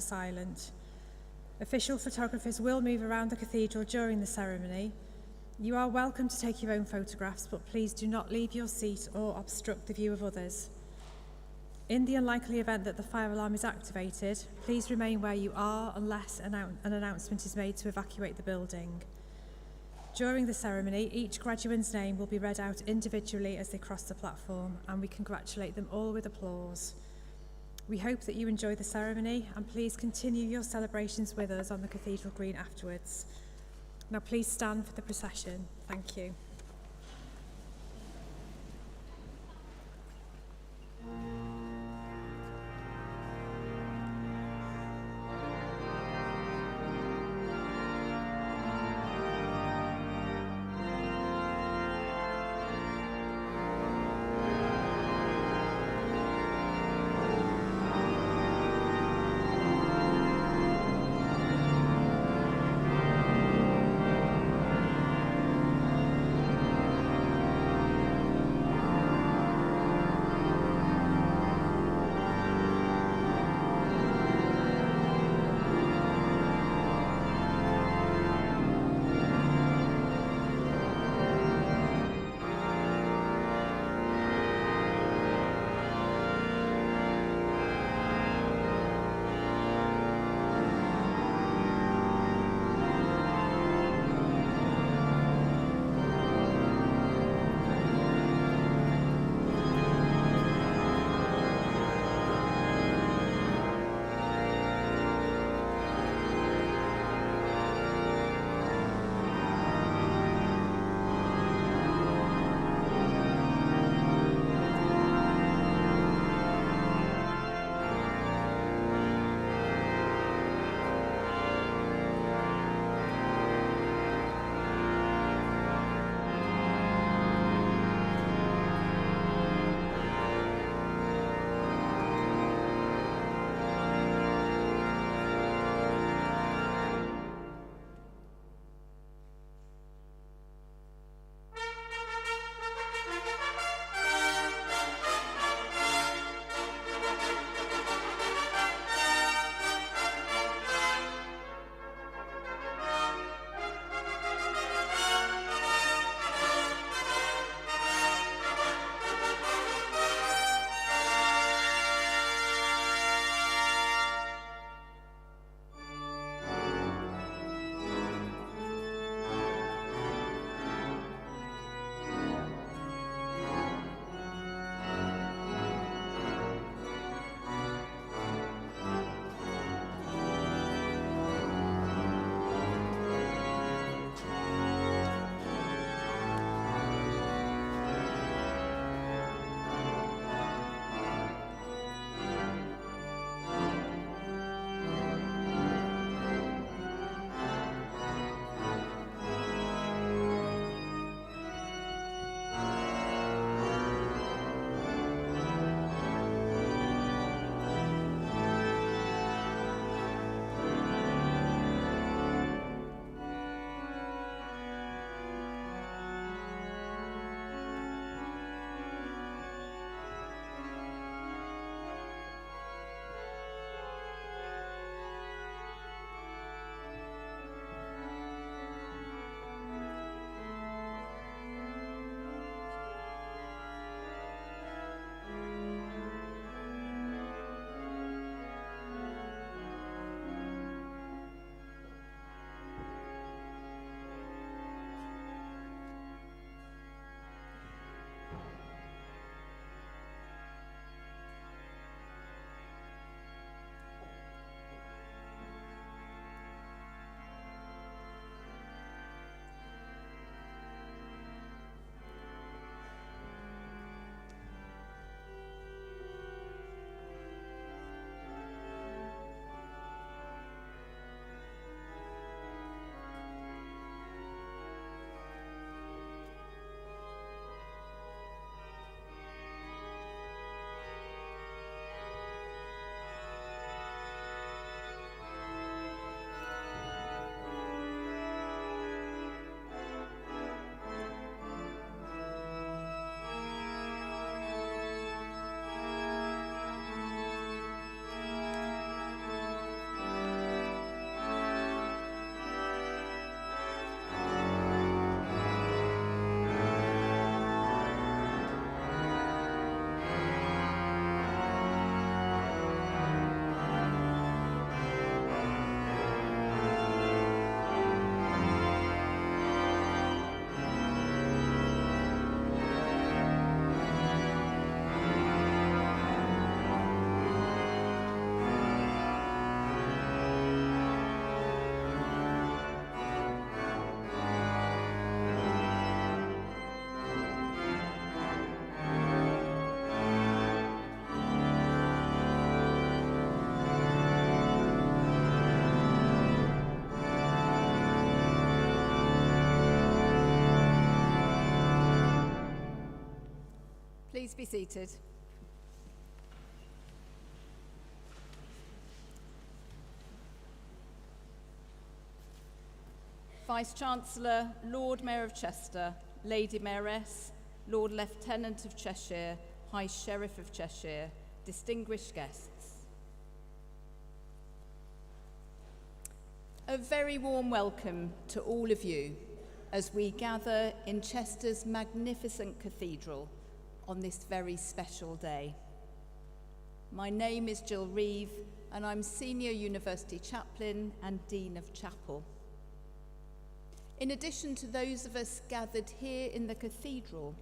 silent. Official photographers will move around the cathedral during the ceremony. You are welcome to take your own photographs, but please do not leave your seat or obstruct the view of others. In the unlikely event that the fire alarm is activated, please remain where you are unless an announcement is made to evacuate the building. During the ceremony, each graduate's name will be read out individually as they cross the platform, and we congratulate them all with applause. We hope that you enjoy the ceremony, and please continue your celebrations with us on the Cathedral Green afterwards. Now please stand for the procession. Thank you. Please be seated. Vice-Chancellor, Lord Mayor of Chester, Lady Mayoress, Lord Lieutenant of Cheshire, High Sheriff of Cheshire, distinguished guests. A very warm welcome to all of you as we gather in Chester's magnificent cathedral on this very special day. My name is Jill Reeve and I'm Senior University Chaplain and Dean of Chapel. In addition to those of us gathered here in the cathedral,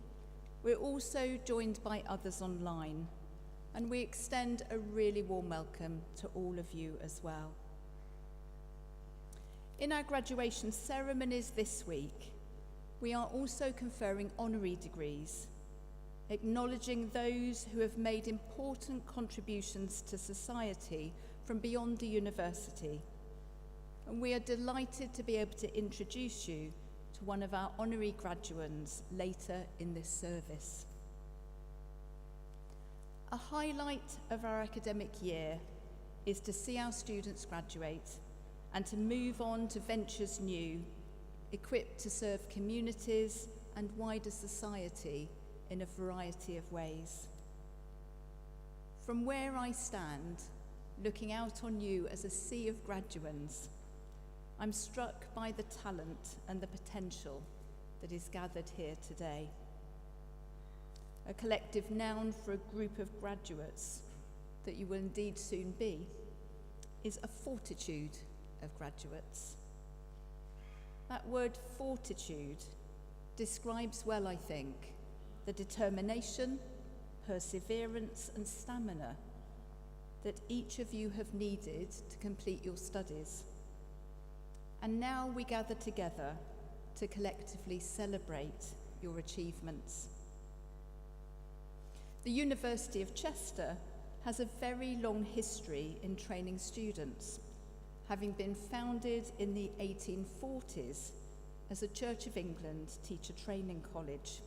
we're also joined by others online, and we extend a really warm welcome to all of you as well. In our graduation ceremonies this week, we are also conferring honorary degrees, acknowledging those who have made important contributions to society from beyond the university. And we are delighted to be able to introduce you to one of our honorary graduands later in this service. A highlight of our academic year is to see our students graduate and to move on to ventures new, equipped to serve communities and wider society in a variety of ways. From where I stand, looking out on you as a sea of graduands, I'm struck by the talent and the potential that is gathered here today. A collective noun for a group of graduates that you will indeed soon be is a fortitude of graduates. That word fortitude describes well, I think, the determination, perseverance and stamina that each of you have needed to complete your studies. And now we gather together to collectively celebrate your achievements. The University of Chester has a very long history in training students, having been founded in the 1840s as a Church of England teacher training college.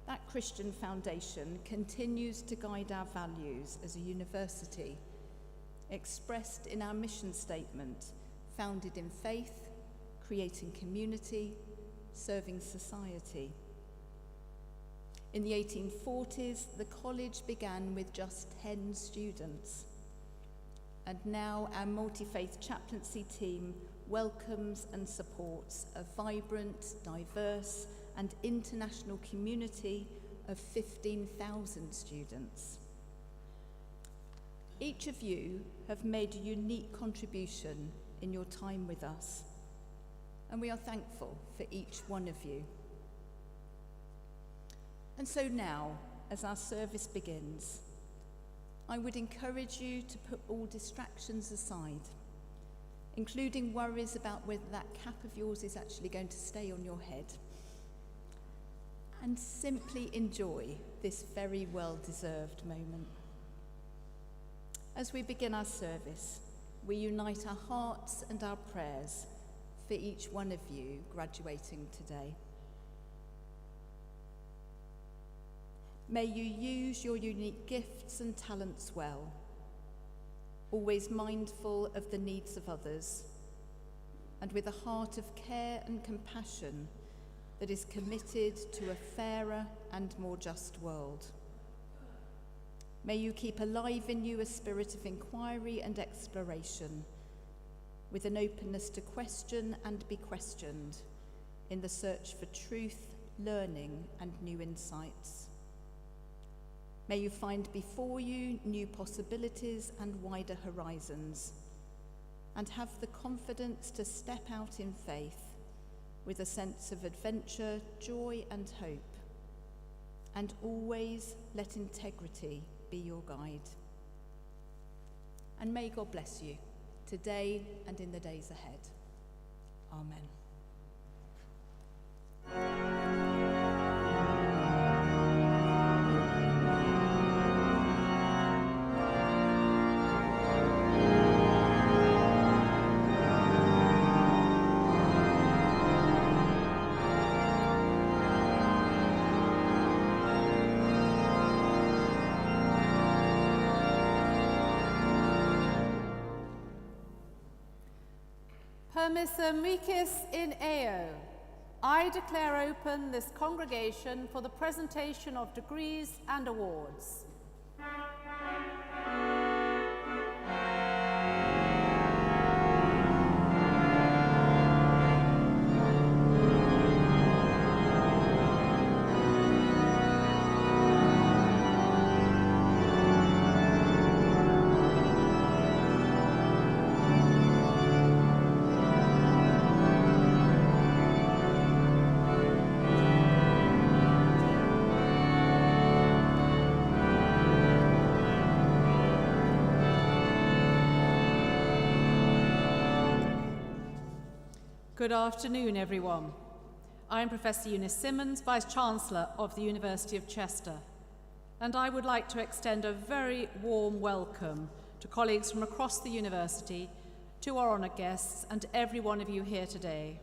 That Christian foundation continues to guide our values as a university, expressed in our mission statement, founded in faith, creating community, serving society. In the 1840s, the college began with just 10 students. And now our multi-faith chaplaincy team welcomes and supports a vibrant, diverse, and international community of 15,000 students. Each of you have made a unique contribution in your time with us, and we are thankful for each one of you. And so now, as our service begins, I would encourage you to put all distractions aside, including worries about whether that cap of yours is actually going to stay on your head, and simply enjoy this very well-deserved moment. As we begin our service, we unite our hearts and our prayers for each one of you graduating today. May you use your unique gifts and talents well, always mindful of the needs of others, and with a heart of care and compassion that is committed to a fairer and more just world. May you keep alive in you a spirit of inquiry and exploration, with an openness to question and be questioned in the search for truth, learning, and new insights. May you find before you new possibilities and wider horizons, and have the confidence to step out in faith with a sense of adventure, joy, and hope, and always let integrity be your guide. And may God bless you today and in the days ahead. Amen. Firmis amicis in eo. I declare open this congregation for the presentation of degrees and awards. Good afternoon, everyone. I'm Professor Eunice Simmons, Vice-Chancellor of the University of Chester, and I would like to extend a very warm welcome to colleagues from across the university, to our honoured guests, and to every one of you here today.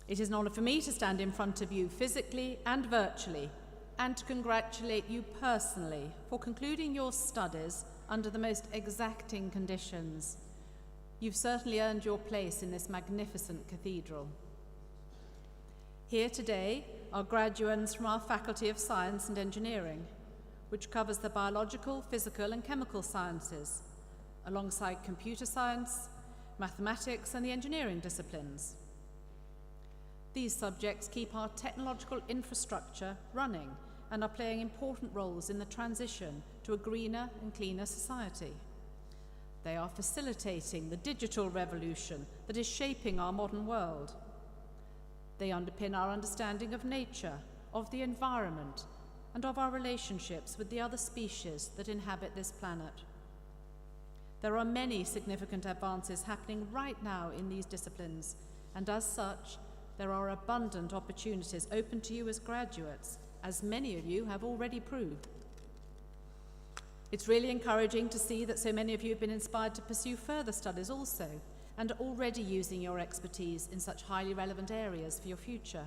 It is an honour for me to stand in front of you physically and virtually, and to congratulate you personally for concluding your studies under the most exacting conditions. You've certainly earned your place in this magnificent cathedral. Here today are graduates from our Faculty of Science and Engineering, which covers the biological, physical and chemical sciences, alongside computer science, mathematics and the engineering disciplines. These subjects keep our technological infrastructure running and are playing important roles in the transition to a greener and cleaner society. They are facilitating the digital revolution that is shaping our modern world. They underpin our understanding of nature, of the environment, and of our relationships with the other species that inhabit this planet. There are many significant advances happening right now in these disciplines, and as such, there are abundant opportunities open to you as graduates, as many of you have already proved. It's really encouraging to see that so many of you have been inspired to pursue further studies also, and are already using your expertise in such highly relevant areas for your future.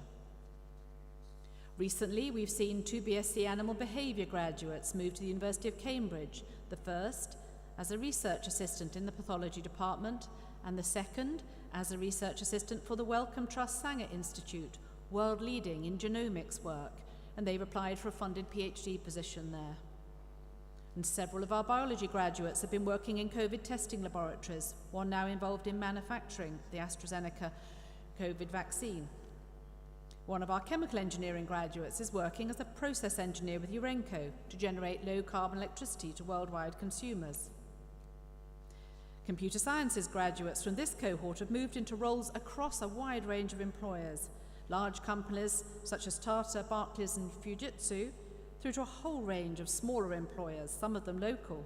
Recently, we've seen 2 BSc Animal Behaviour graduates move to the University of Cambridge, the first as a research assistant in the pathology department, and the second as a research assistant for the Wellcome Trust Sanger Institute, world leading in genomics work, and they've applied for a funded PhD position there. And several of our biology graduates have been working in COVID testing laboratories, one now involved in manufacturing the AstraZeneca COVID vaccine. One of our chemical engineering graduates is working as a process engineer with Urenco to generate low-carbon electricity to worldwide consumers. Computer sciences graduates from this cohort have moved into roles across a wide range of employers, large companies such as Tata, Barclays and Fujitsu, through to a whole range of smaller employers, some of them local.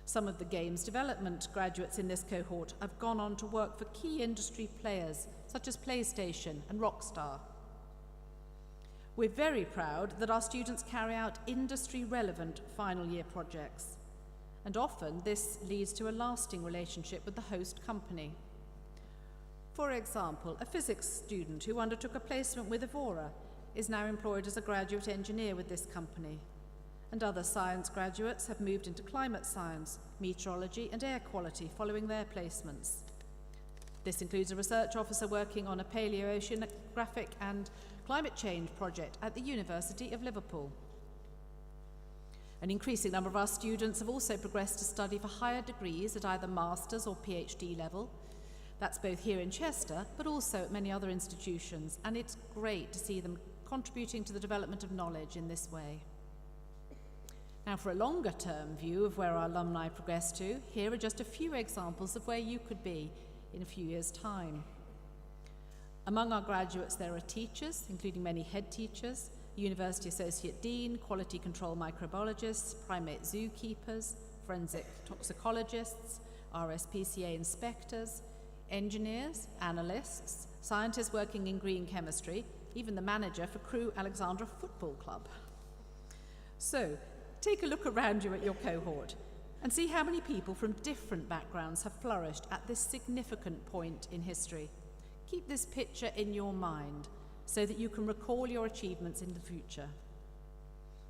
Some of the games development graduates in this cohort have gone on to work for key industry players such as PlayStation and Rockstar. We're very proud that our students carry out industry-relevant final year projects, and often this leads to a lasting relationship with the host company. For example, a physics student who undertook a placement with Evora is now employed as a graduate engineer with this company, and other science graduates have moved into climate science, meteorology and air quality following their placements. This includes a research officer working on a paleoceanographic and climate change project at the University of Liverpool. An increasing number of our students have also progressed to study for higher degrees at either master's or PhD level. That's both here in Chester, but also at many other institutions, and it's great to see them contributing to the development of knowledge in this way. Now, for a longer-term view of where our alumni progress to, here are just a few examples of where you could be in a few years' time. Among our graduates, there are teachers, including many head teachers, University Associate Dean, Quality Control Microbiologists, Primate Zookeepers, Forensic Toxicologists, RSPCA Inspectors, engineers, analysts, scientists working in green chemistry, even the manager for Crewe Alexandra Football Club. So, take a look around you at your cohort and see how many people from different backgrounds have flourished at this significant point in history. Keep this picture in your mind so that you can recall your achievements in the future.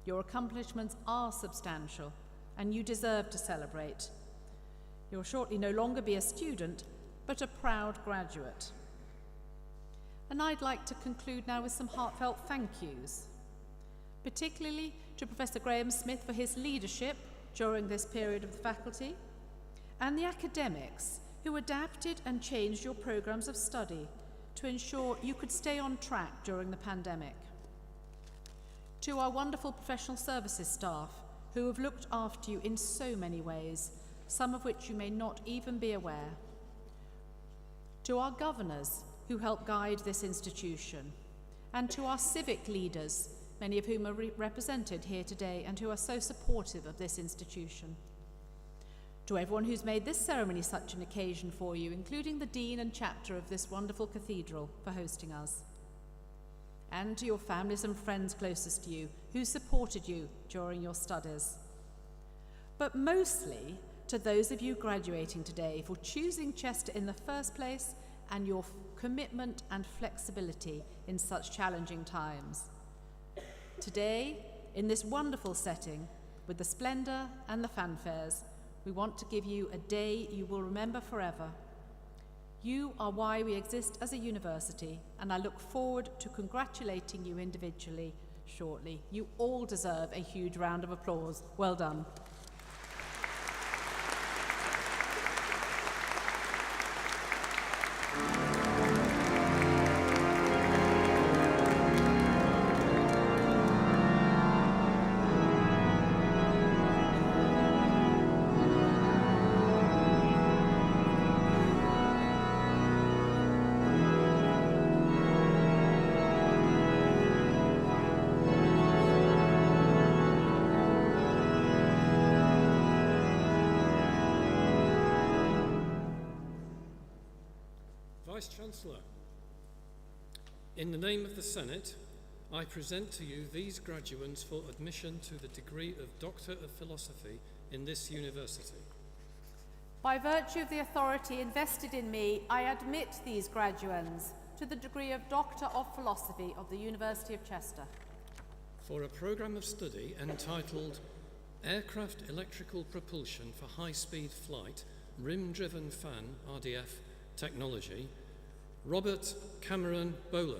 Your accomplishments are substantial and you deserve to celebrate. You'll shortly no longer be a student, but a proud graduate. And I'd like to conclude now with some heartfelt thank yous, particularly to Professor Graham Smith for his leadership during this period of the faculty, and the academics who adapted and changed your programmes of study to ensure you could stay on track during the pandemic. To our wonderful professional services staff who have looked after you in so many ways, some of which you may not even be aware. To our governors who help guide this institution, and to our civic leaders, many of whom are represented here today and who are so supportive of this institution. To everyone who's made this ceremony such an occasion for you, including the Dean and Chapter of this wonderful cathedral for hosting us. And to your families and friends closest to you who supported you during your studies. But mostly to those of you graduating today for choosing Chester in the first place and your commitment and flexibility in such challenging times. Today, in this wonderful setting, with the splendour and the fanfares, we want to give you a day you will remember forever. You are why we exist as a university, and I look forward to congratulating you individually shortly. You all deserve a huge round of applause. Well done. Vice-Chancellor, in the name of the Senate, I present to you these graduands for admission to the degree of Doctor of Philosophy in this university. By virtue of the authority invested in me, I admit these graduands to the degree of Doctor of Philosophy of the University of Chester. For a programme of study entitled Aircraft Electrical Propulsion for High-Speed Flight, Rim-Driven Fan, RDF, Technology, Robert Cameron Bolan.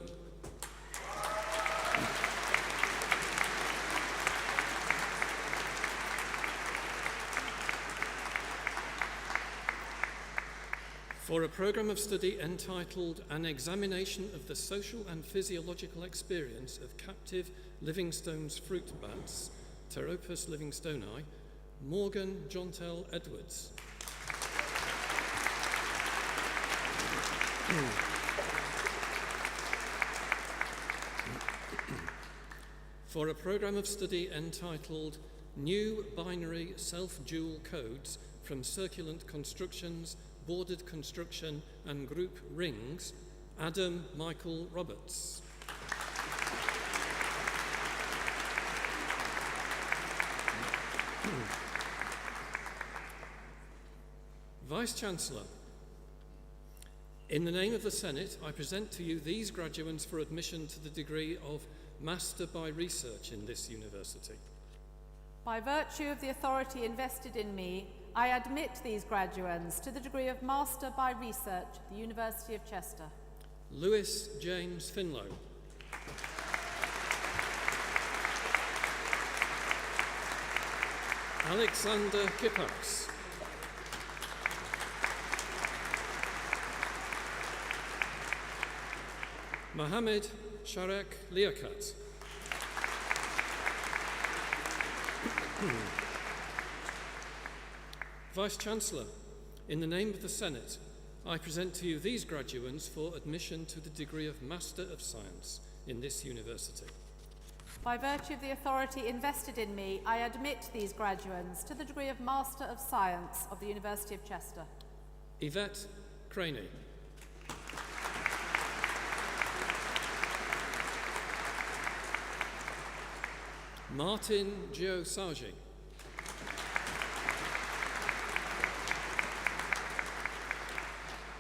For a programme of study entitled An Examination of the Social and Physiological Experience of Captive Livingstone's Fruit Bats, Pteropus livingstoni, Morgan Jontel Edwards. For a programme of study entitled New Binary Self-Dual Codes from Circulant Constructions, Bordered Construction and Group Rings, Adam Michael Roberts. Vice-Chancellor, in the name of the Senate, I present to you these graduands for admission to the degree of Master by Research in this university. By virtue of the authority invested in me, I admit these graduands to the degree of Master by Research at the University of Chester. Lewis James Finlow. Alexander Kippax. Mohammed Sharek Liaquat. Vice-Chancellor, in the name of the Senate, I present to you these graduands for admission to the degree of Master of Science in this university. By virtue of the authority invested in me, I admit these graduands to the degree of Master of Science of the University of Chester. Yvette Craney. Martin Giosagi.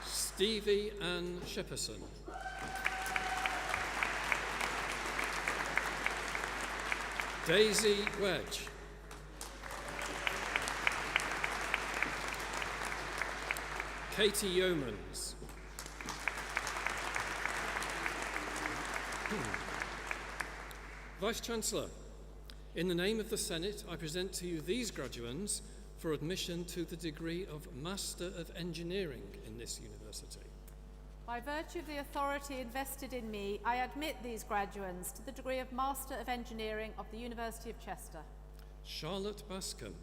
Stevie Ann Shepperson. Daisy Wedge. Katie Yeomans. Vice-Chancellor, in the name of the Senate, I present to you these graduands for admission to the degree of Master of Engineering in this university. By virtue of the authority invested in me, I admit these graduands to the degree of Master of Engineering of the University of Chester. Charlotte Bascom.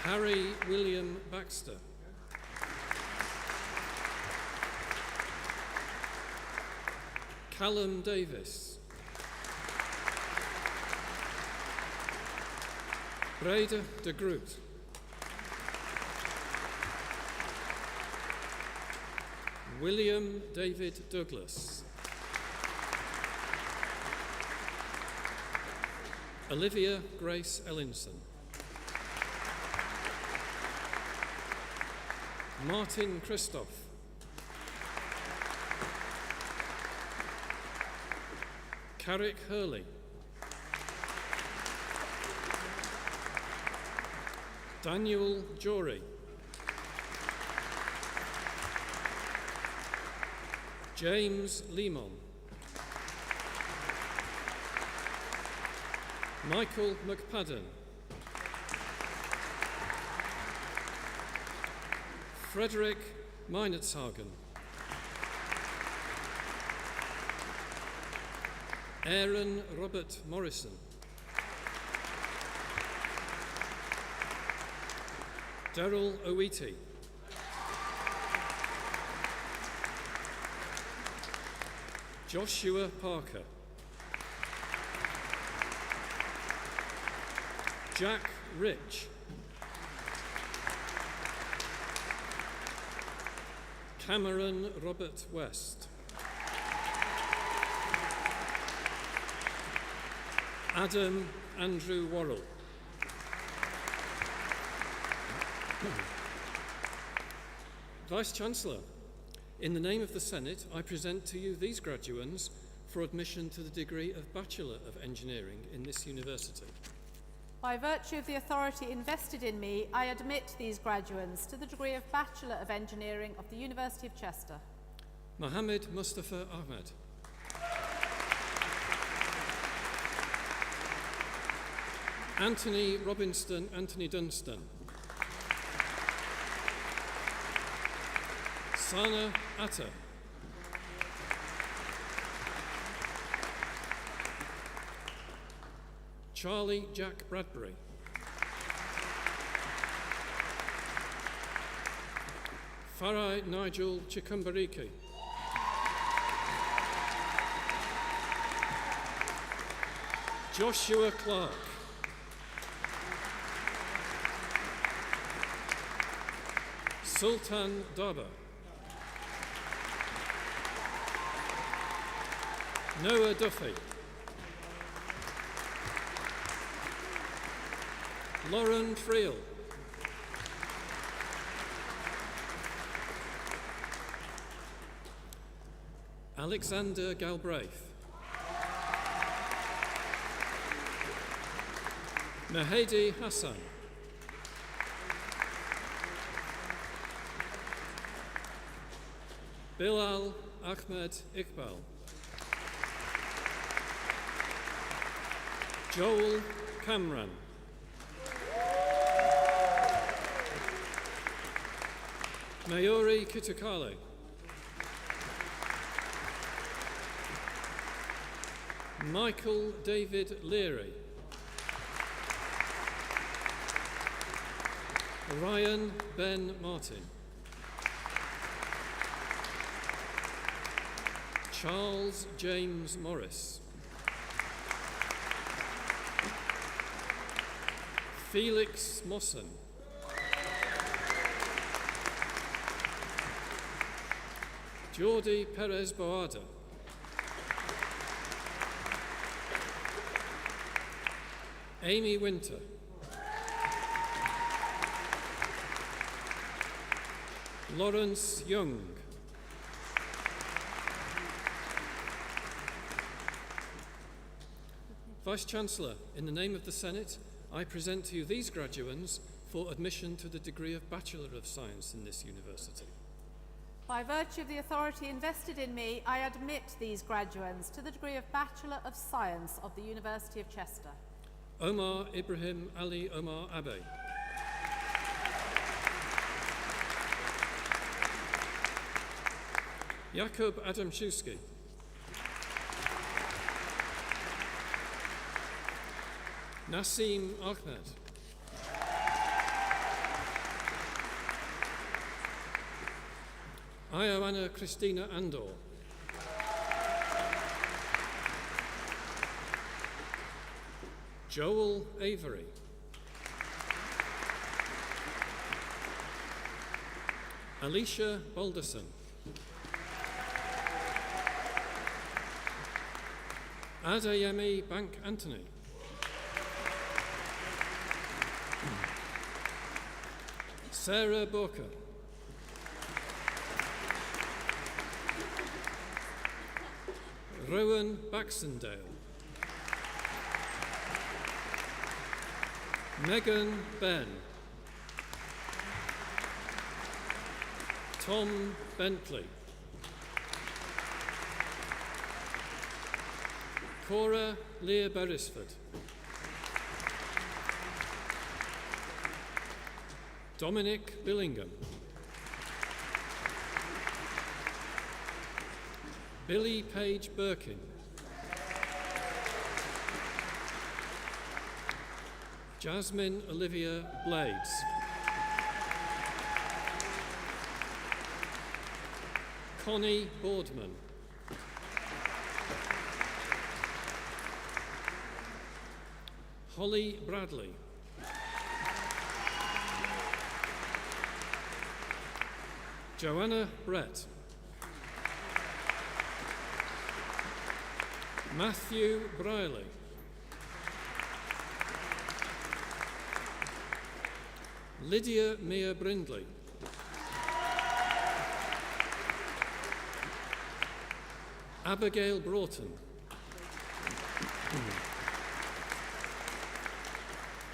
Harry William Baxter. Callum Davis. Breda de Groot. William David Douglas. Olivia Grace Ellinson. Martin Christoph. Carrick Hurley. Daniel Jory. James Lemon. Michael McPadden. Frederick Meinertshagen. Aaron Robert Morrison. Daryl Owiti. Joshua Parker. Jack Rich. Cameron Robert West. Adam Andrew Worrell. Vice-Chancellor, in the name of the Senate, I present to you these graduands for admission to the degree of Bachelor of Engineering in this university. By virtue of the authority invested in me, I admit these graduands to the degree of Bachelor of Engineering of the University of Chester. Mohammed Mustafa Ahmed. Anthony Robinson Anthony Dunstan. Sana Atta. Charlie Jack Bradbury. Farai Nigel Chikumbariki. Joshua Clark. Sultan Daba. Noah Duffy. Lauren Friel. Alexander Galbraith. Mahedi Hassan. Bilal Ahmed Iqbal. Joel Kamran. Mayuri Kitukale. Michael David Leary. Ryan Ben Martin. Charles James Morris. Felix Mosson. Jordi Perez Boada. Amy Winter. Lawrence Young. Vice-Chancellor, in the name of the Senate, I present to you these graduands for admission to the degree of Bachelor of Science in this university. By virtue of the authority invested in me, I admit these graduands to the degree of Bachelor of Science of the University of Chester. Omar Ibrahim Ali Omar Abe. Jakub Adamczewski. Nassim Ahmed. Ioana Christina Andor. Joel Avery. Alicia Balderson. Adeyemi Bank Anthony. Sarah Borker. Rowan Baxendale. Megan Ben. Tom Bentley. Cora Leah Beresford. Dominic Billingham. Billy Page Birkin. Jasmine Olivia Blades. Connie Boardman. Holly Bradley. Joanna Brett. Matthew Briley. Lydia Mia Brindley. Abigail Broughton.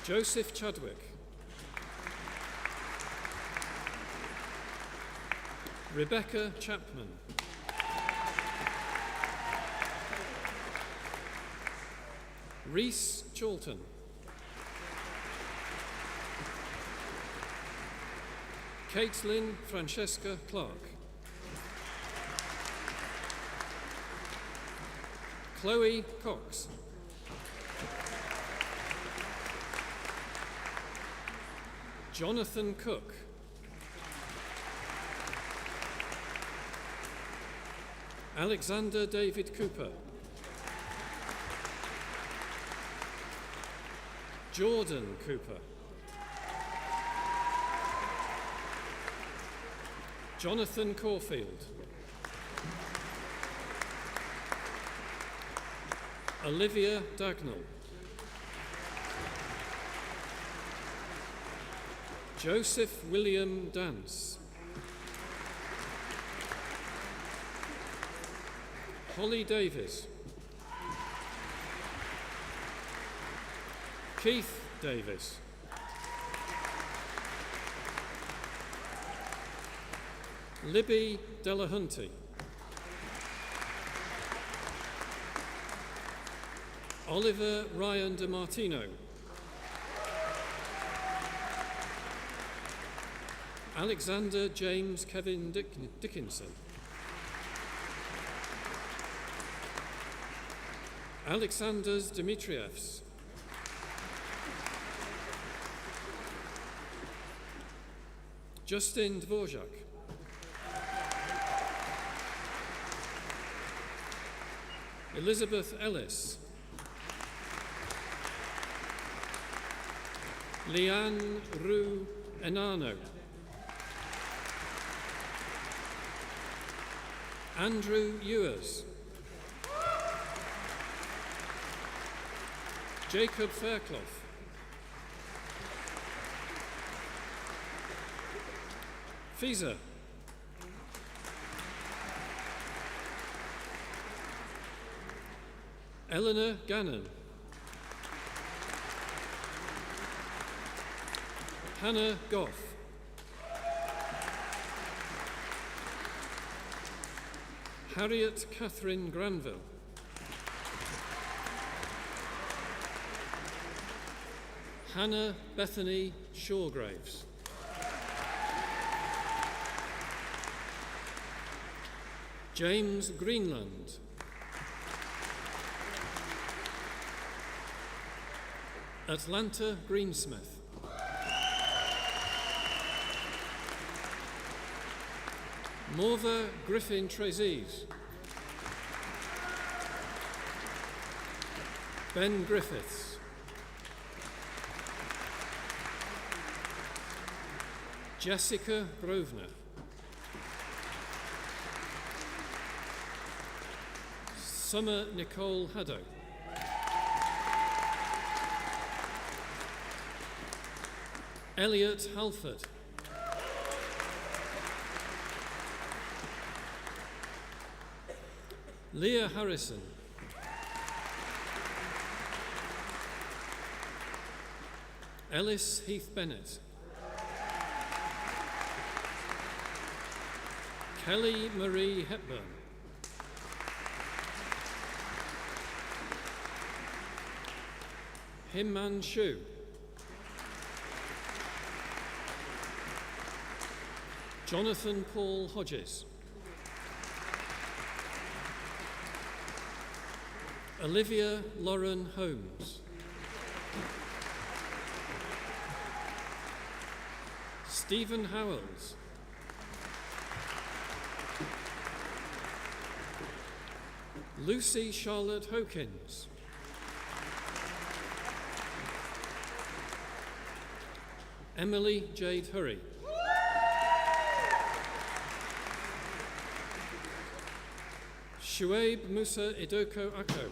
Joseph Chadwick. Rebecca Chapman. Reese Chorlton. Caitlin Francesca Clark. Chloe Cox. Jonathan Cook. Alexander David Cooper. Jordan Cooper. Jonathan Caulfield. Olivia Dagnall. Joseph William Dance. Holly Davis. Keith Davis. Libby Delahunty. Oliver Ryan DiMartino. Alexander James Kevin Dickinson. Alexanders Dimitrievs. Justin Dvorak. Elizabeth Ellis. Leanne Rue Enano. Andrew Ewers. Jacob Fairclough. Fiza. Eleanor Gannon. Hannah Goff. Harriet Catherine Granville. Hannah Bethany Shawgraves. James Greenland. Atlanta Greensmith. Morva Griffin Trezise. Ben Griffiths. Jessica Grosvenor. Summer Nicole Haddow. Elliot Halford. Leah Harrison. Ellis Heath Bennett. Kelly Marie Hepburn. Himman Shu. Jonathan Paul Hodges. Olivia Lauren Holmes. Stephen Howells. Lucy Charlotte Hawkins. Emily Jade Hurry. Shuaib Musa Idoko Ako.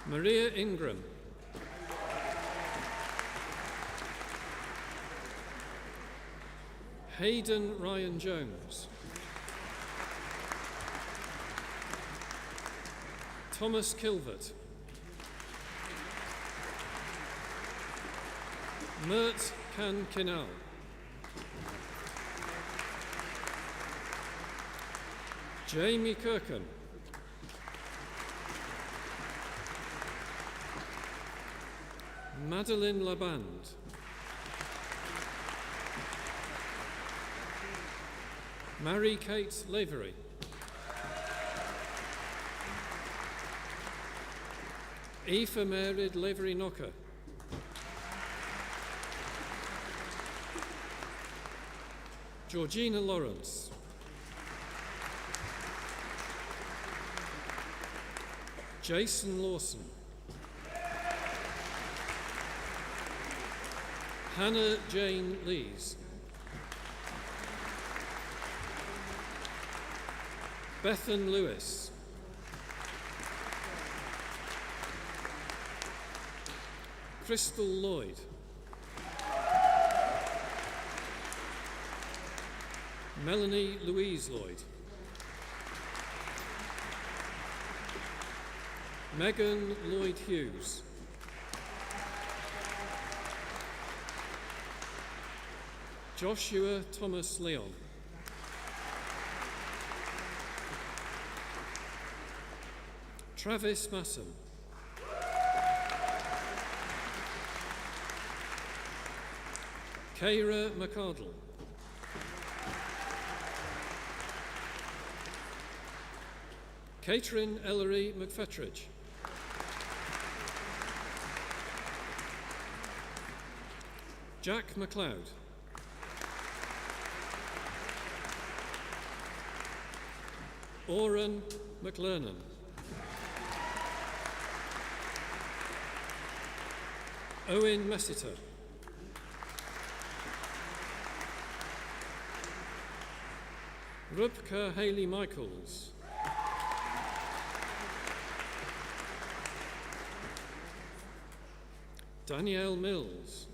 Maria Ingram. Hayden Ryan Jones. Thomas Kilvert. Mert Can Kinal. Jamie Kirkham. Madeline Laband. Mary-Kate Lavery. Aoife Merid Lavery Knocker. Georgina Lawrence. Jason Lawson. Hannah Jane Lees. Bethan Lewis. Crystal Lloyd. Melanie Louise Lloyd. Megan Lloyd Hughes. Joshua Thomas Leon. Travis Massam. Keira McArdle. Catherine Ellery McFetridge. Jack MacLeod. Oren McLernan. Owen Messiter. Rupka Haley Michaels. Danielle Mills.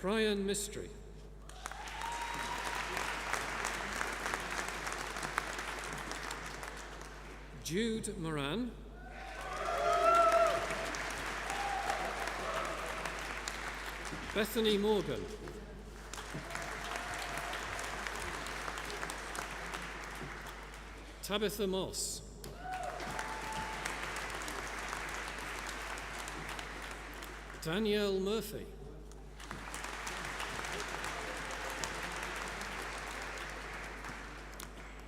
Priyan Mistry. Jude Moran. Bethany Morgan. Tabitha Moss. Danielle Murphy.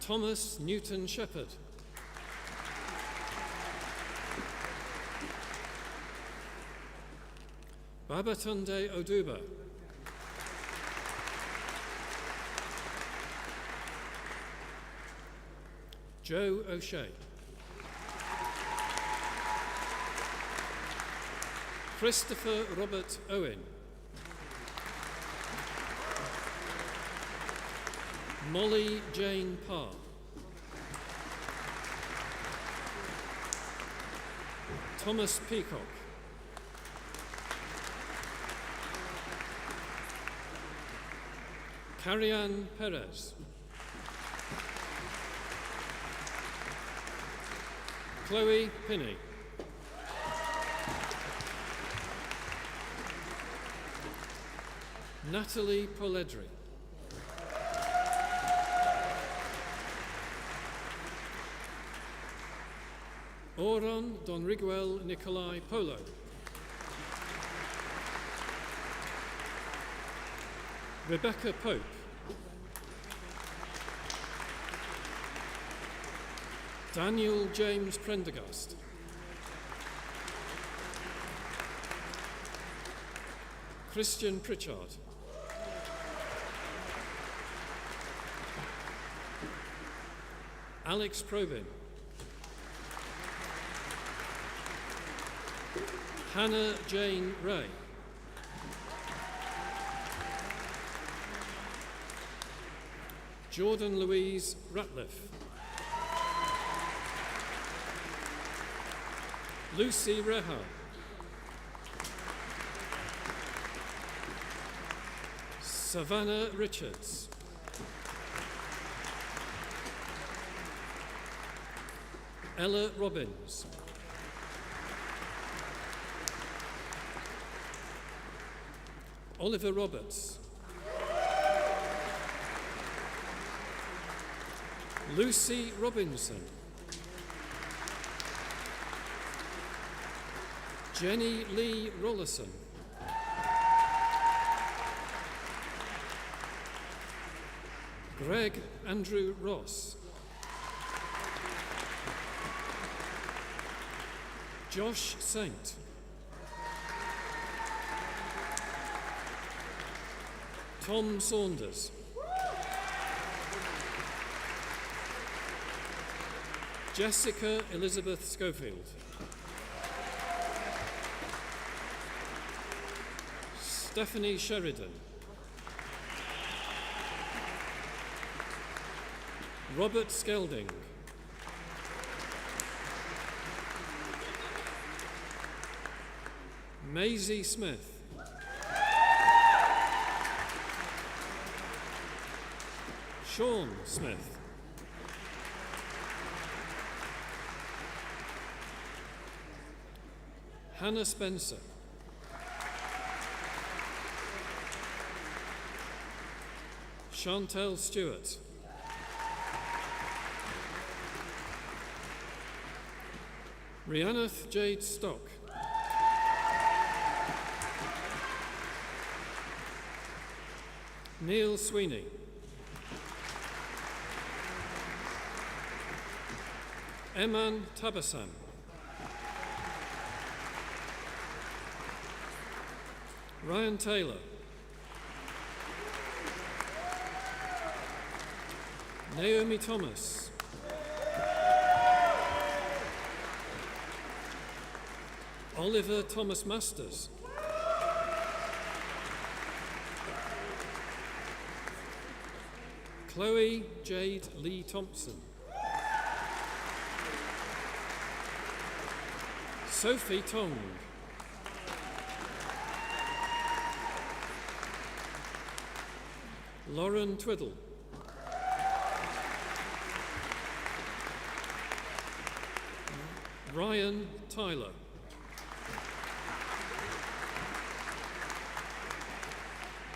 Thomas Newton Shepherd. Babatunde Oduba. Joe O'Shea. Christopher Robert Owen. Molly Jane Parr. Thomas Peacock. Carrie-Anne Perez. Chloe Pinney. Natalie Poledri. Oron Donriguel Nicolai Polo. Rebecca Pope. Daniel James Prendergast. Christian Pritchard. Alex Probin. Hannah Jane Ray. Jordan Louise Ratliff. Lucy Reha. Savannah Richards. Ella Robbins. Oliver Roberts. Lucy Robinson. Jenny Lee Rollerson. Greg Andrew Ross. Josh Saint. Tom Saunders. Jessica Elizabeth Schofield. Stephanie Sheridan. Robert Skelding. Maisie Smith. Sean Smith. Hannah Spencer. Chantel Stewart. Rhiannath Jade Stock. Neil Sweeney. Eman Tabassam. Ryan Taylor. Naomi Thomas. Oliver Thomas Masters. Chloe Jade Lee Thompson. Sophie Tong. Lauren Twiddle. Ryan Tyler.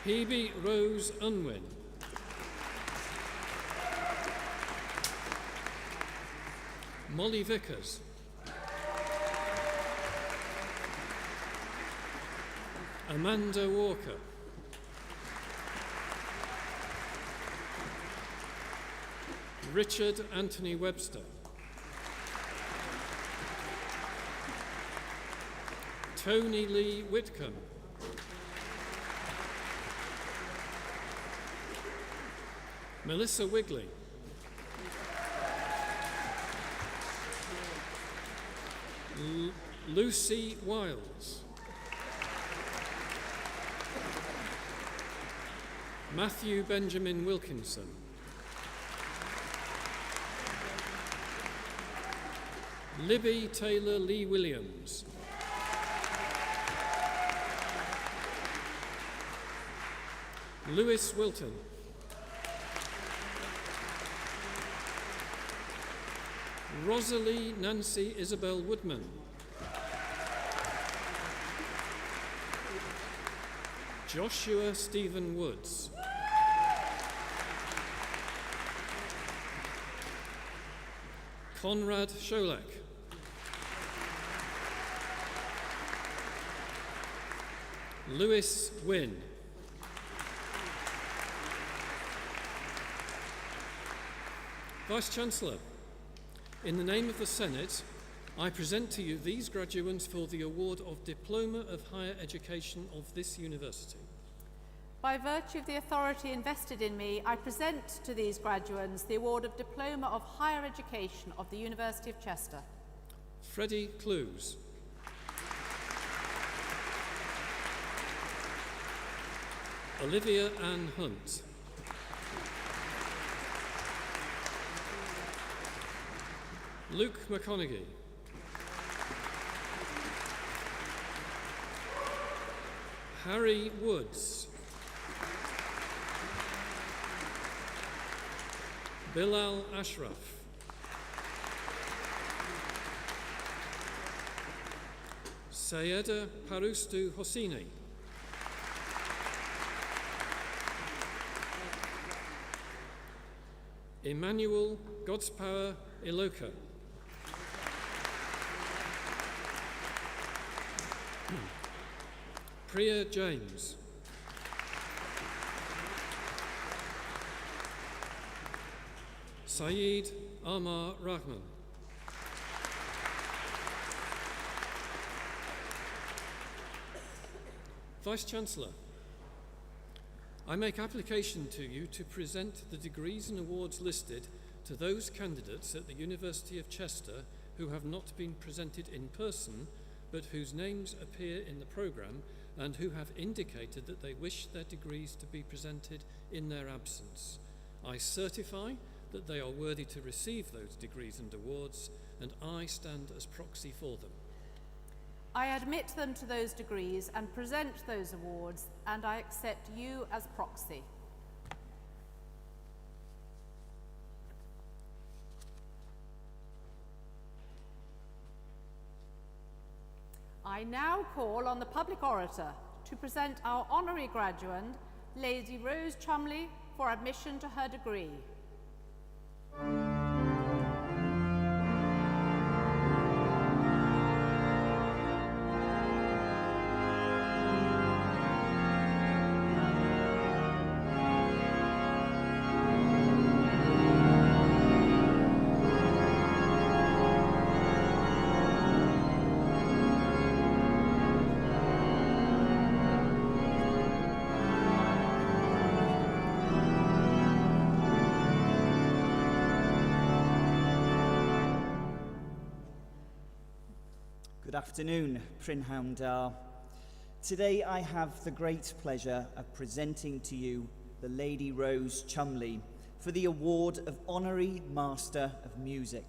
Hebe Rose Unwin. Molly Vickers. Amanda Walker. Richard Anthony Webster. Tony Lee Whitcomb. Melissa Wigley. Lucy Wiles. Matthew Benjamin Wilkinson. Libby Taylor Lee Williams. Lewis Wilton. Rosalie Nancy Isabel Woodman. Joshua Stephen Woods. Conrad Scholek. Lewis Wynne. Vice-Chancellor, in the name of the Senate, I present to you these graduates for the award of Diploma of Higher Education of this university. By virtue of the authority invested in me, I present to these graduates the award of Diploma of Higher Education of the University of Chester. Freddie Clues. Olivia Ann Hunt. Luke McConaughey. Harry Woods. Bilal Ashraf. Sayeda Parustu Hosseini. Emmanuel God's Power Iloka. Priya James. Saeed Amar Rahman. Vice-Chancellor, I make application to you to present the degrees and awards listed to those candidates at the University of Chester who have not been presented in person, but whose names appear in the programme and who have indicated that they wish their degrees to be presented in their absence. I certify that they are worthy to receive those degrees and awards, and I stand as proxy for them. I admit them to those degrees and present those awards, and I accept you as proxy. I now call on the public orator to present our honorary graduate, Lady Rose Chumley, for admission to her degree. Good afternoon, Prynhawn. Today I have the great pleasure of presenting to you the Lady Rose Chumley for the award of Honorary Master of Music.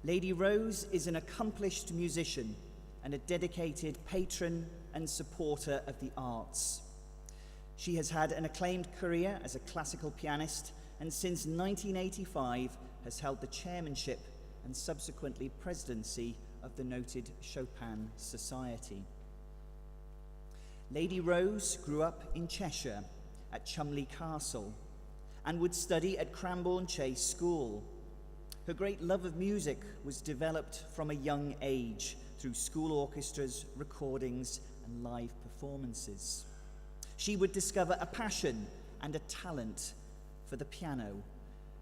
Lady Rose is an accomplished musician and a dedicated patron and supporter of the arts. She has had an acclaimed career as a classical pianist and since 1985 has held the chairmanship and subsequently presidency of the noted Chopin Society. Lady Rose grew up in Cheshire at Cholmondeley Castle and would study at Cranbourne Chase School. Her great love of music was developed from a young age through school orchestras, recordings, and live performances. She would discover a passion and a talent for the piano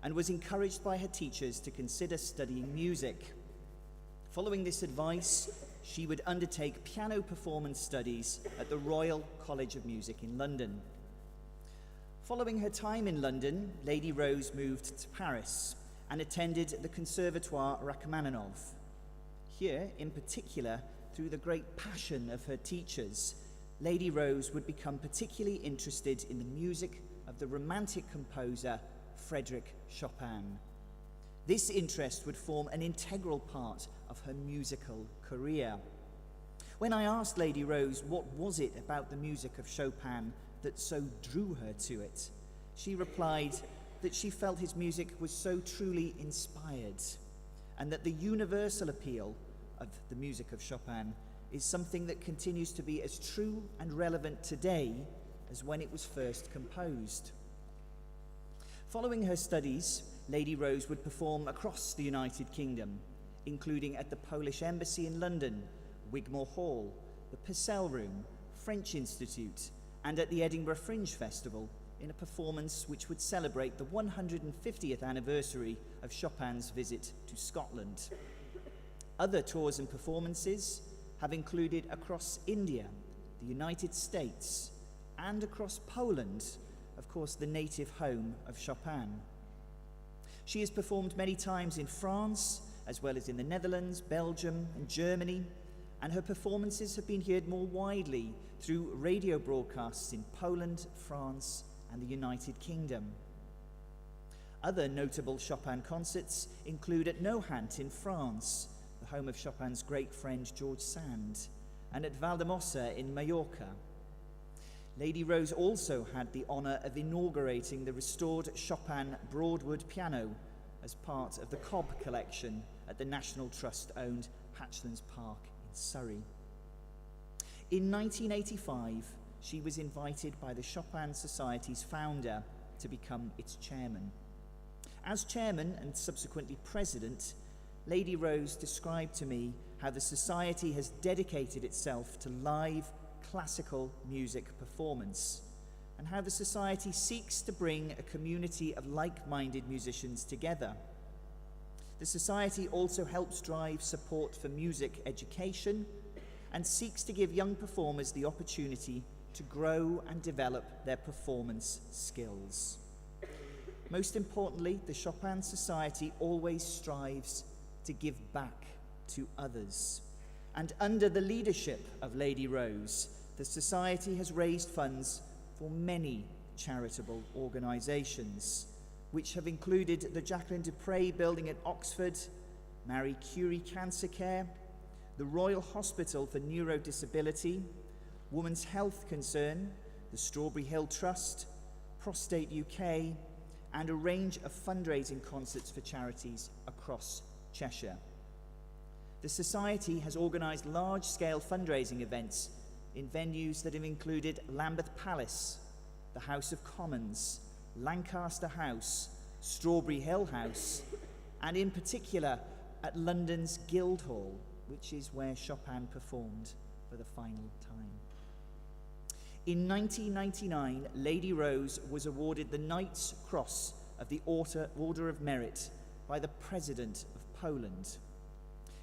and was encouraged by her teachers to consider studying music. Following this advice, she would undertake piano performance studies at the Royal College of Music in London. Following her time in London, Lady Rose moved to Paris and attended the Conservatoire Rachmaninoff. Here, in particular, through the great passion of her teachers, Lady Rose would become particularly interested in the music of the Romantic composer Frédéric Chopin. This interest would form an integral part of her musical career. When I asked Lady Rose what was it about the music of Chopin that so drew her to it, she replied that she felt his music was so truly inspired, and that the universal appeal of the music of Chopin is something that continues to be as true and relevant today as when it was first composed. Following her studies, Lady Rose would perform across the United Kingdom, including at the Polish Embassy in London, Wigmore Hall, the Purcell Room, French Institute, and at the Edinburgh Fringe Festival in a performance which would celebrate the 150th anniversary of Chopin's visit to Scotland. Other tours and performances have included across India, the United States, and across Poland, of course, the native home of Chopin. She has performed many times in France, as well as in the Netherlands, Belgium, and Germany, and her performances have been heard more widely through radio broadcasts in Poland, France, and the United Kingdom. Other notable Chopin concerts include at Nohant in France, the home of Chopin's great friend George Sand, and at Valdemossa in Mallorca. Lady Rose also had the honour of inaugurating the restored Chopin Broadwood piano as part of the Cobb collection at the National Trust-owned Hatchlands Park in Surrey. In 1985, she was invited by the Chopin Society's founder to become its chairman. As chairman and subsequently president, Lady Rose described to me how the Society has dedicated itself to live classical music performance, and how the Society seeks to bring a community of like-minded musicians together. The Society also helps drive support for music education and seeks to give young performers the opportunity to grow and develop their performance skills. Most importantly, the Chopin Society always strives to give back to others. And under the leadership of Lady Rose, the Society has raised funds for many charitable organisations, which have included the Jacqueline du Pré Building at Oxford, Marie Curie Cancer Care, the Royal Hospital for Neurodisability, Women's Health Concern, the Strawberry Hill Trust, Prostate UK, and a range of fundraising concerts for charities across Cheshire. The Society has organised large-scale fundraising events in venues that have included Lambeth Palace, the House of Commons, Lancaster House, Strawberry Hill House, and in particular at London's Guildhall, which is where Chopin performed for the final time. In 1999, Lady Rose was awarded the Knight's Cross of the Order of Merit by the President of Poland.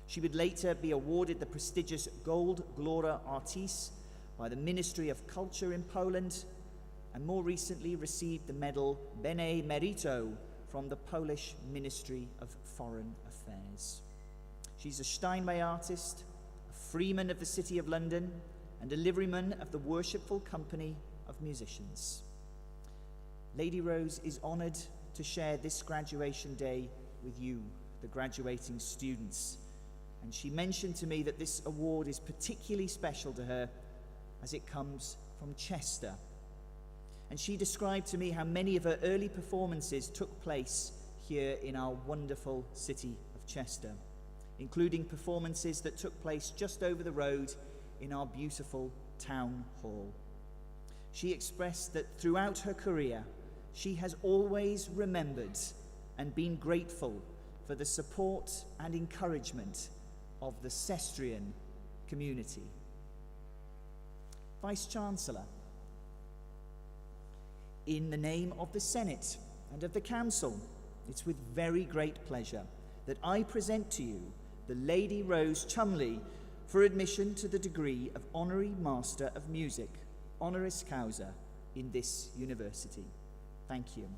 She would later be awarded the prestigious Gold Gloria Artis by the Ministry of Culture in Poland, and more recently received the medal Bene Merito from the Polish Ministry of Foreign Affairs. She's a Steinway artist, a freeman of the City of London, and a liveryman of the Worshipful Company of Musicians. Lady Rose is honoured to share this graduation day with you, the graduating students, and she mentioned to me that this award is particularly special to her as it comes from Chester, And she described to me how many of her early performances took place here in our wonderful city of Chester, including performances that took place just over the road in our beautiful town hall. She expressed that throughout her career, she has always remembered and been grateful for the support and encouragement of the Cestrian community. Vice-Chancellor, in the name of the Senate and of the Council, it's with very great pleasure that I present to you the Lady Rose Chumley for admission to the degree of Honorary Master of Music, honoris causa, in this university. Thank you.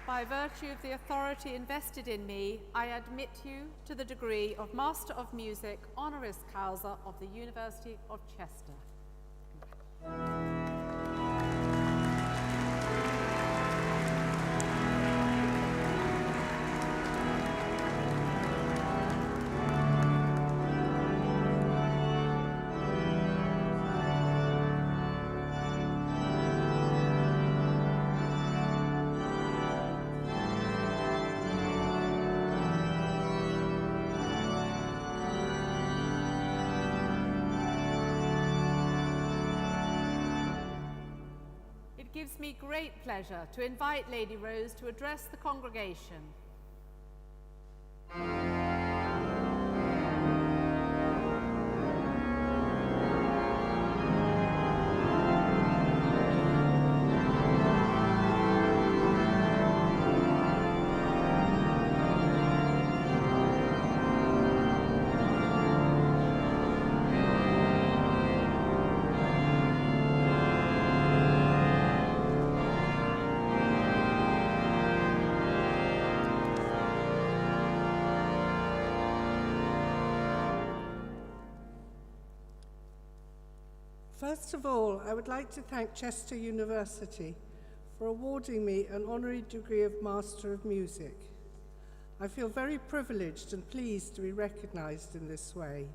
By virtue of the authority invested in me, I admit you to the degree of Master of Music, honoris causa of the University of Chester. It gives me great pleasure to invite Lady Rose to address the congregation. First of all, I would like to thank Chester University for awarding me an honorary degree of Master of Music. I feel very privileged and pleased to be recognised in this way,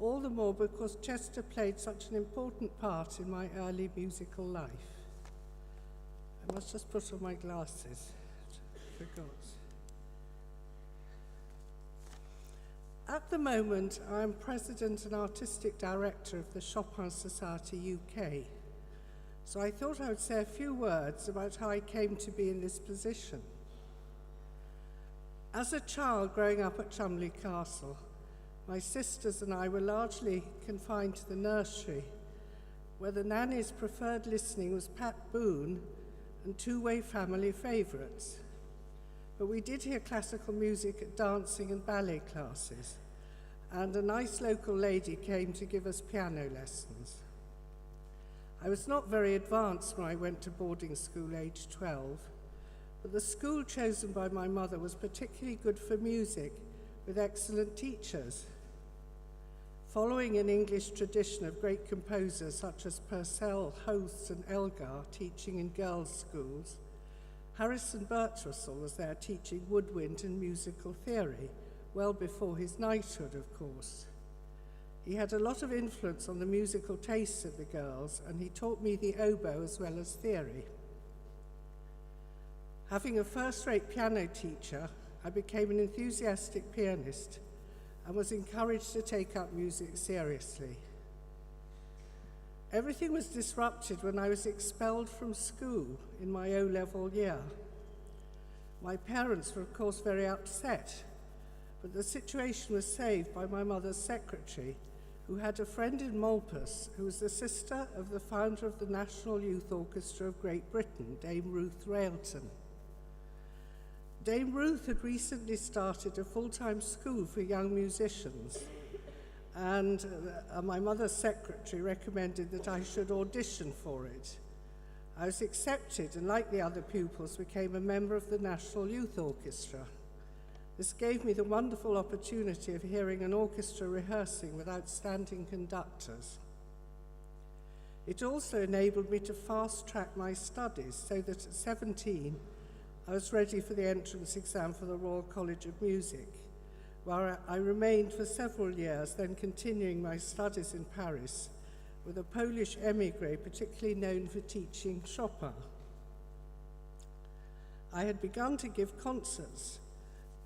all the more because Chester played such an important part in my early musical life. I must just put on my glasses. I forgot. At the moment, I am President and Artistic Director of the Chopin Society UK, so I thought I would say a few words about how I came to be in this position. As a child growing up at Cholmondeley Castle, my sisters and I were largely confined to the nursery, where the nanny's preferred listening was Pat Boone and two-way family favourites. But we did hear classical music at dancing and ballet classes, and a nice local lady came to give us piano lessons. I was not very advanced when I went to boarding school aged 12, but the school chosen by my mother was particularly good for music, with excellent teachers. Following an English tradition of great composers such as Purcell, Host and Elgar teaching in girls' schools, Harrison Birtrussell was there teaching woodwind and musical theory, well before his knighthood, of course. He had a lot of influence on the musical tastes of the girls, and he taught me the oboe as well as theory. Having a first-rate piano teacher, I became an enthusiastic pianist and was encouraged to take up music seriously. Everything was disrupted when I was expelled from school in my O-level year. My parents were, of course, very upset, but the situation was saved by my mother's secretary, who had a friend in Malpas who was the sister of the founder of the National Youth Orchestra of Great Britain, Dame Ruth Railton. Dame Ruth had recently started a full-time school for young musicians, and my mother's secretary recommended that I should audition for it. I was accepted, and like the other pupils, became a member of the National Youth Orchestra. This gave me the wonderful opportunity of hearing an orchestra rehearsing with outstanding conductors. It also enabled me to fast-track my studies so that at 17, I was ready for the entrance exam for the Royal College of Music, where I remained for several years, then continuing my studies in Paris with a Polish émigré particularly known for teaching Chopin. I had begun to give concerts.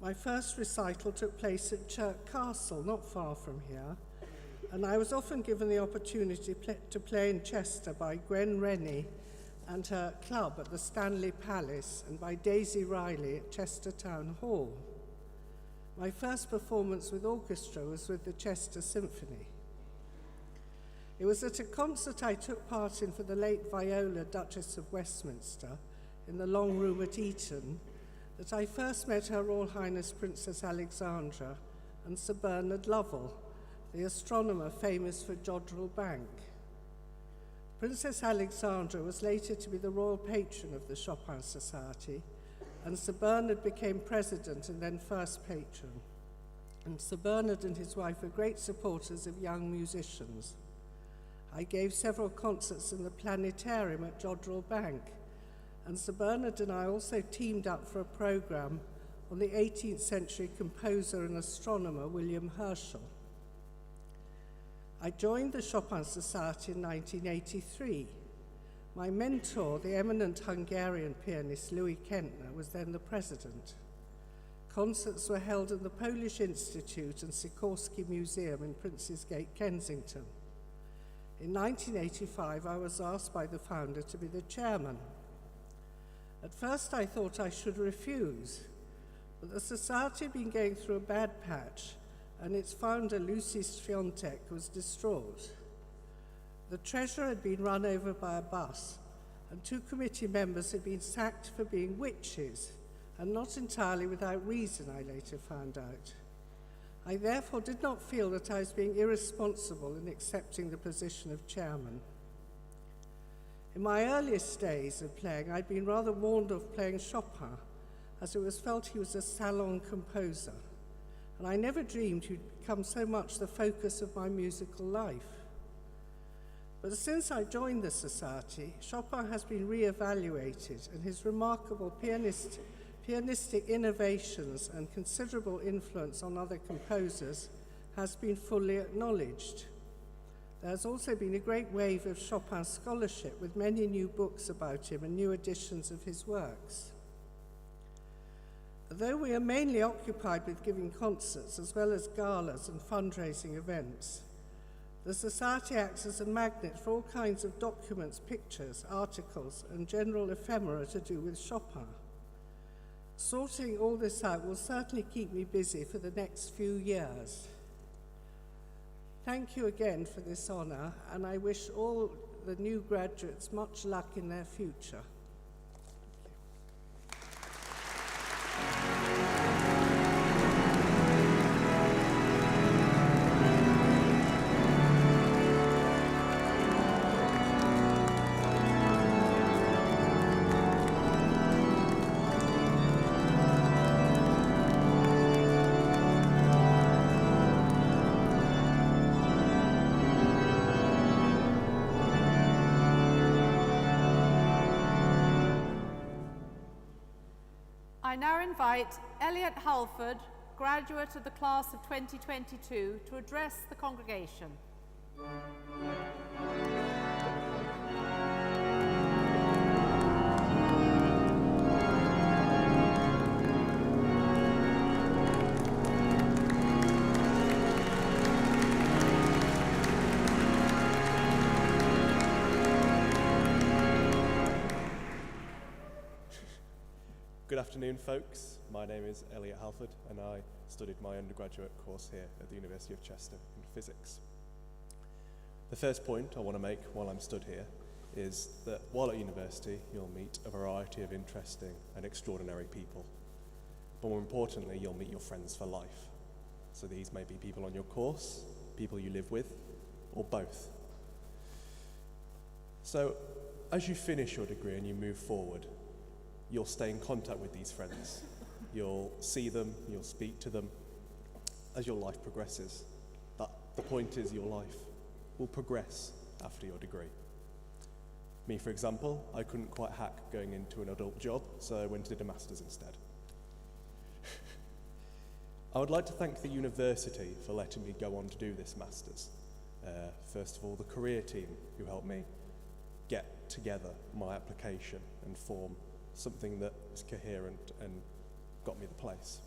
My first recital took place at Chirk Castle, not far from here, and I was often given the opportunity to play in Chester by Gwen Rennie and her club at the Stanley Palace, and by Daisy Riley at Chester Town Hall. My first performance with orchestra was with the Chester Symphony. It was at a concert I took part in for the late Viola, Duchess of Westminster, in the Long Room at Eton, that I first met Her Royal Highness Princess Alexandra and Sir Bernard Lovell, the astronomer famous for Jodrell Bank. Princess Alexandra was later to be the royal patron of the Chopin Society, and Sir Bernard became president and then first patron. And Sir Bernard and his wife were great supporters of young musicians. I gave several concerts in the planetarium at Jodrell Bank, and Sir Bernard and I also teamed up for a programme on the 18th century composer and astronomer William Herschel. I joined the Chopin Society in 1983. My mentor, the eminent Hungarian pianist Louis Kentner, was then the president. Concerts were held in the Polish Institute and Sikorsky Museum in Prince's Gate, Kensington. In 1985, I was asked by the founder to be the chairman. At first, I thought I should refuse, but the society had been going through a bad patch, and its founder, Lucy Swiatek, was distraught. The treasurer had been run over by a bus, and 2 committee members had been sacked for being witches, and not entirely without reason, I later found out. I therefore did not feel that I was being irresponsible in accepting the position of chairman. In my earliest days of playing, I'd been rather warned of playing Chopin, as it was felt he was a salon composer, and I never dreamed he'd become so much the focus of my musical life. But since I joined the society, Chopin has been re-evaluated, and his remarkable pianistic innovations and considerable influence on other composers has been fully acknowledged. There has also been a great wave of Chopin scholarship, with many new books about him and new editions of his works. Though we are mainly occupied with giving concerts as well as galas and fundraising events, the Society acts as a magnet for all kinds of documents, pictures, articles, and general ephemera to do with Chopin. Sorting all this out will certainly keep me busy for the next few years. Thank you again for this honour, and I wish all the new graduates much luck in their future. I now invite Elliot Halford, graduate of the class of 2022, to address the congregation. Good afternoon, folks. My name is Elliot Halford, and I studied my undergraduate course here at the University of Chester in physics. The first point I want to make while I'm stood here is that while at university, you'll meet a variety of interesting and extraordinary people. But more importantly, you'll meet your friends for life. So these may be people on your course, people you live with, or both. So as you finish your degree and you move forward, you'll stay in contact with these friends. You'll see them, you'll speak to them as your life progresses. The point is your life will progress after your degree. Me, for example, I couldn't quite hack going into an adult job, so I went and did a master's instead. I would like to thank the university for letting me go on to do this master's. First of all, the career team who helped me get together my application and form something that is coherent and got me the place.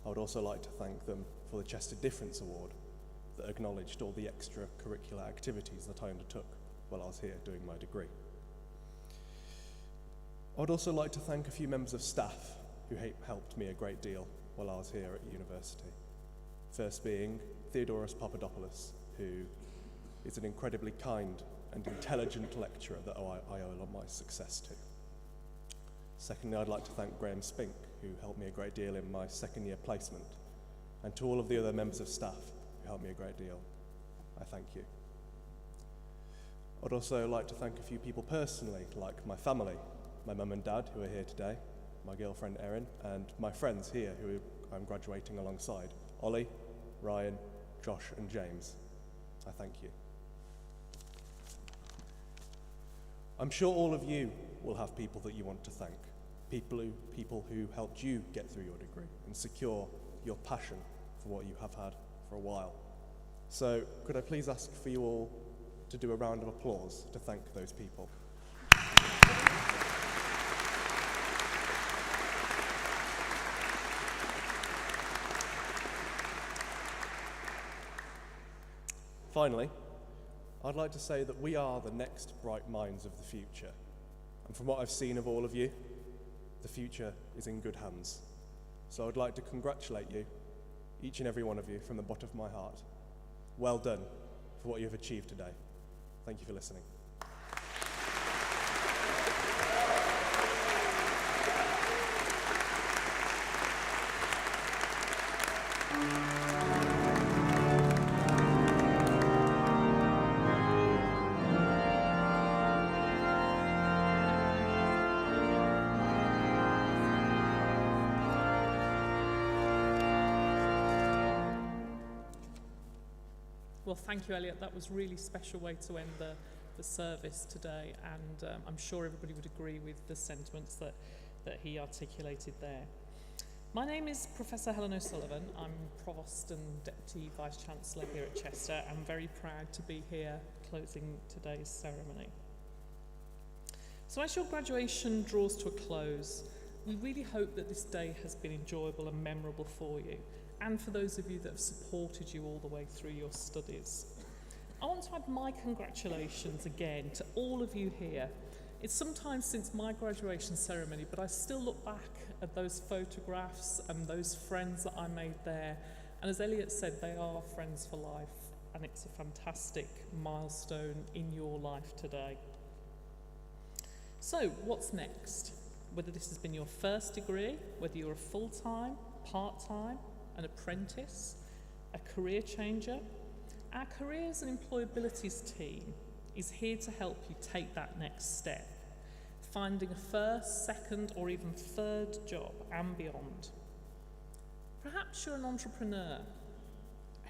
I would also like to thank them for the Chester Difference Award that acknowledged all the extracurricular activities that I undertook while I was here doing my degree. I would also like to thank a few members of staff who helped me a great deal while I was here at university. First being Theodoros Papadopoulos, who is an incredibly kind and intelligent lecturer that I owe a lot of my success to. Secondly, I'd like to thank Graham Spink, who helped me a great deal in my second year placement, and to all of the other members of staff who helped me a great deal, I thank you. I'd also like to thank a few people personally, like my family, my mum and dad who are here today, my girlfriend Erin, and my friends here who I'm graduating alongside, Ollie, Ryan, Josh and James. I thank you. I'm sure all of you will have people that you want to thank, people who helped you get through your degree and secure your passion for what you have had for a while. So could I please ask for you all to do a round of applause to thank those people. Finally, I'd like to say that we are the next bright minds of the future. And from what I've seen of all of you, the future is in good hands. So I'd like to congratulate you, each and every one of you, from the bottom of my heart. Well done for what you've achieved today. Thank you for listening. Well, thank you, Elliot. That was a really special way to end the service today, and I'm sure everybody would agree with the sentiments that he articulated there. My name is Professor Helen O'Sullivan. I'm Provost and Deputy Vice-Chancellor here at Chester. I'm very proud to be here closing today's ceremony. So as your graduation draws to a close, we really hope that this day has been enjoyable and memorable for you, and for those of you that have supported you all the way through your studies. I want to add my congratulations again to all of you here. It's some time since my graduation ceremony, but I still look back at those photographs and those friends that I made there. And as Elliot said, they are friends for life, and it's a fantastic milestone in your life today. So, what's next? Whether this has been your first degree, whether you're a full-time, part-time, an apprentice, a career changer, our Careers and Employabilities team is here to help you take that next step, finding a first, second, or even third job and beyond. Perhaps you're an entrepreneur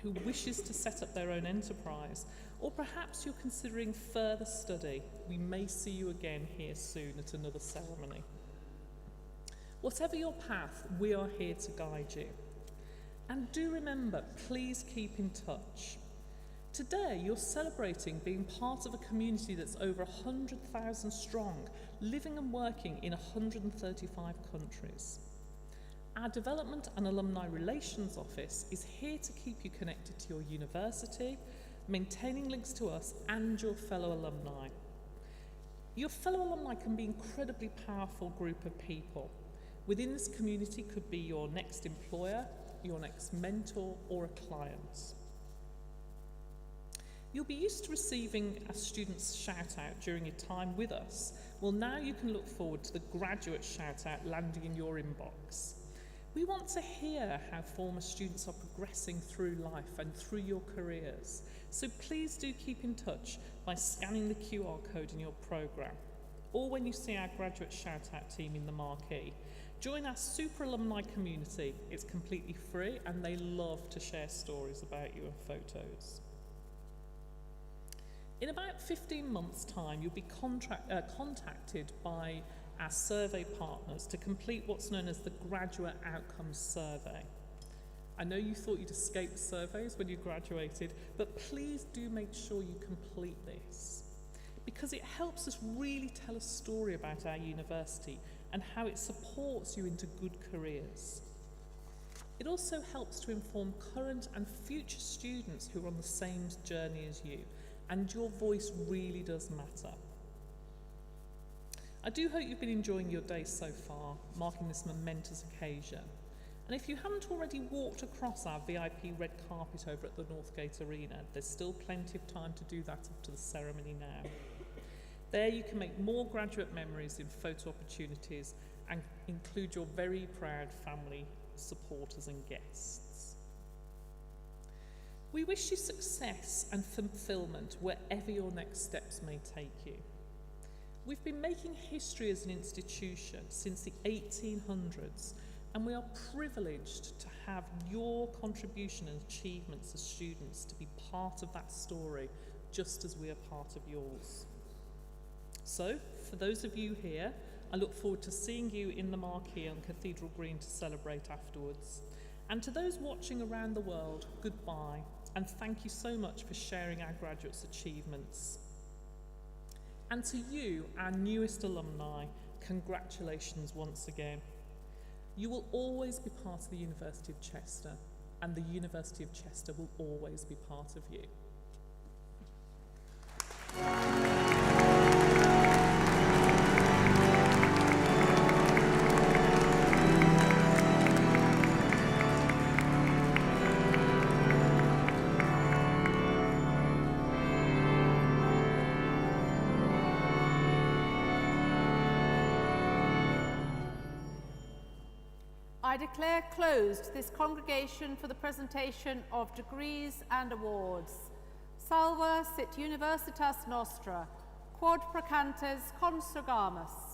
who wishes to set up their own enterprise, or perhaps you're considering further study. We may see you again here soon at another ceremony. Whatever your path, we are here to guide you. And do remember, please keep in touch. Today, you're celebrating being part of a community that's over 100,000 strong, living and working in 135 countries. Our Development and Alumni Relations Office is here to keep you connected to your university, maintaining links to us and your fellow alumni. Your fellow alumni can be an incredibly powerful group of people. Within this community could be your next employer, your next mentor, or a client. You'll be used to receiving a student's shout-out during your time with us. Well, now you can look forward to the graduate shout-out landing in your inbox. We want to hear how former students are progressing through life and through your careers. So please do keep in touch by scanning the QR code in your programme, or when you see our graduate shout-out team in the marquee. Join our super alumni community. It's completely free, and they love to share stories about you and photos. In about 15 months' time, you'll be contacted by our survey partners to complete what's known as the Graduate Outcomes Survey. I know you thought you'd escape surveys when you graduated, but please do make sure you complete this, because it helps us really tell a story about our university and how it supports you into good careers. It also helps to inform current and future students who are on the same journey as you, and your voice really does matter. I do hope you've been enjoying your day so far, marking this momentous occasion. And if you haven't already walked across our VIP red carpet over at the Northgate Arena, there's still plenty of time to do that up to the ceremony now. There you can make more graduate memories in photo opportunities and include your very proud family, supporters and guests. We wish you success and fulfilment wherever your next steps may take you. We've been making history as an institution since the 1800s, and we are privileged to have your contribution and achievements as students to be part of that story, just as we are part of yours. So, for those of you here, I look forward to seeing you in the marquee on Cathedral Green to celebrate afterwards. And to those watching around the world, goodbye, and thank you so much for sharing our graduates' achievements. And to you, our newest alumni, congratulations once again. You will always be part of the University of Chester, and the University of Chester will always be part of you. I declare closed this congregation for the presentation of degrees and awards. Salva sit universitas nostra, quod precantes consurgamus.